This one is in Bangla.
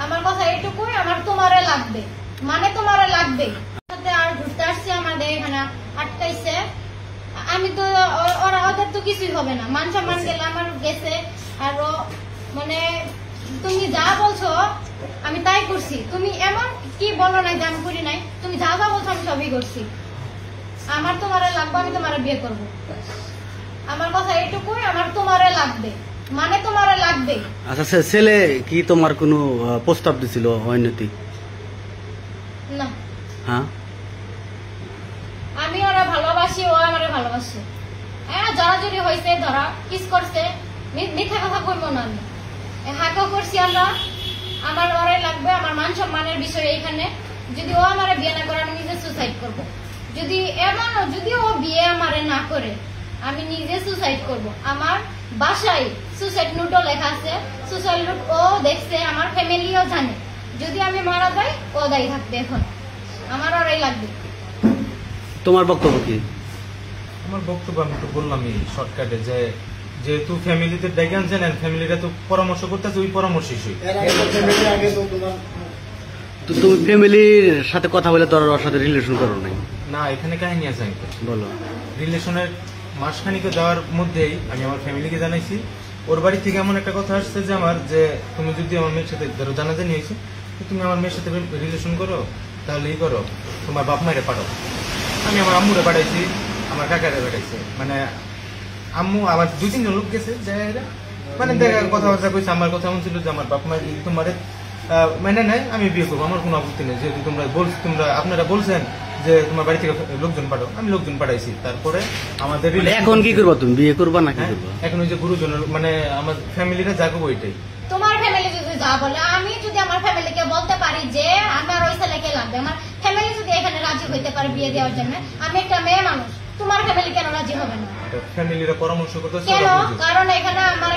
আমার কথা এইটুকুই, আমার তোমারে লাগবে, মানে তোমারে লাগবে। আর ঘুরতে আসছে আমাদের এখানে আটকাইছে, আমি তো ওরা ওদের তো কিছুই হবে না, মান সম্মান গেলে আমার গেছে। আর মানে তুমি যা বলছো আমি তাই করছি, তুমি এমন কি বলো না যে আমি করি নাই, তুমি যা যা বলছো আমি সবই করছি। আমার তোমারে লাগবে, আমি তোমারে বিয়ে করবো। আমার কথা এইটুকুই, আমার তোমারে লাগবে, মানে তোমারে লাগবে। আচ্ছা, ছেলে কি তোমার কোনো প্রস্তাব দিছিল অন্যতি? না। হ্যাঁ, আমি ওরা ভালোবাসি, ও আমারে ভালোবাসে। হ্যাঁ, জড়াজড়ি হয়েছে, ধরা কিস করছে, মিথ্যা কথা কইবো না আমি। হাঁকাও করছি আমরা, আমার ওরাই লাগবে। আমার মান সম্মানের বিষয় এখানে। যদি ও আমারে বিয়ে না করে আমি নিজে সুসাইড করব। যদি ও বিয়ে আমারে না করে আমি নিজে সুসাইড করব। আমার বাসায় সুসাইড নোটও লেখা আছে, সুসাইড নোট ও দেখছে, আমার ফ্যামিলিও জানে। যদি আমি মারা যাই ও দায়ী থাকবে। এখন আমার ওরাই লাগবে। তোমার বক্তব্য কি? আমার বক্তব্য আমি তো বললামই শর্টকাটে, যে যেহেতু ফ্যামিলিতে ডেকে আনছেন, ফ্যামিলিটা তো পরামর্শ করতেছে, ওই পরামর্শই তুমি ফ্যামিলির সাথে কথা বলে তোর ওর সাথে রিলেশন করো নাই? না, এখানে কাহিনী আছে। বলো। রিলেশনের মাসখানিকে যাওয়ার মধ্যেই আমি আমার ফ্যামিলিকে জানাইছি। ওর বাড়ি থেকে এমন একটা কথা আসছে যে আমার, যে তুমি যদি আমার মেয়ের সাথে ধরো জানাজানি হয়েছে, তুমি আমার মেয়ের সাথে রিলেশন করো, তাহলে ই করো, তোমার বাপ মায়ের পাঠাও। আমি আমার আম্মুরে পাঠাইছি, আমার কাকারে পাঠাইছি। মানে আম্মু আমার 2-3 জন লোক গেছে, মানে দেখা কথাবার্তা কইছে। আমার কথা এমন ছিল যে আমার বাপ মা যদি তোমার মানে নেয় আমি বিয়ে করবো, আমার কোনো আপত্তি নেই। যেহেতু আপনারা বলছেন যে তোমার বাড়ি থেকে লোকজন পাঠাও, আমি লোকজন পাঠাইছি। তারপরে আমাদের এখন কি করবো, তুমি বিয়ে করবা না কি করবা? এখন ওই যে গুরুজনের মানে আমার ফ্যামিলিটা যাবো ওইটাই। তোমার ফ্যামিলি যদি যা বলে, আমি যদি আমার ফ্যামিলিকে বলতে পারি যে আমার ওই ছেলেকে লাগবে, আমার ফ্যামিলি যদি এখানে রাজি হইতে পারে বিয়ে দেওয়ার জন্য, আমি একটা মেয়ে মানুষ, তোমার ফ্যামিলি কেন রাজি হবে না? ফ্যামিলিরা পরামর্শ করতেছে কেন? কারণ এখানে আমার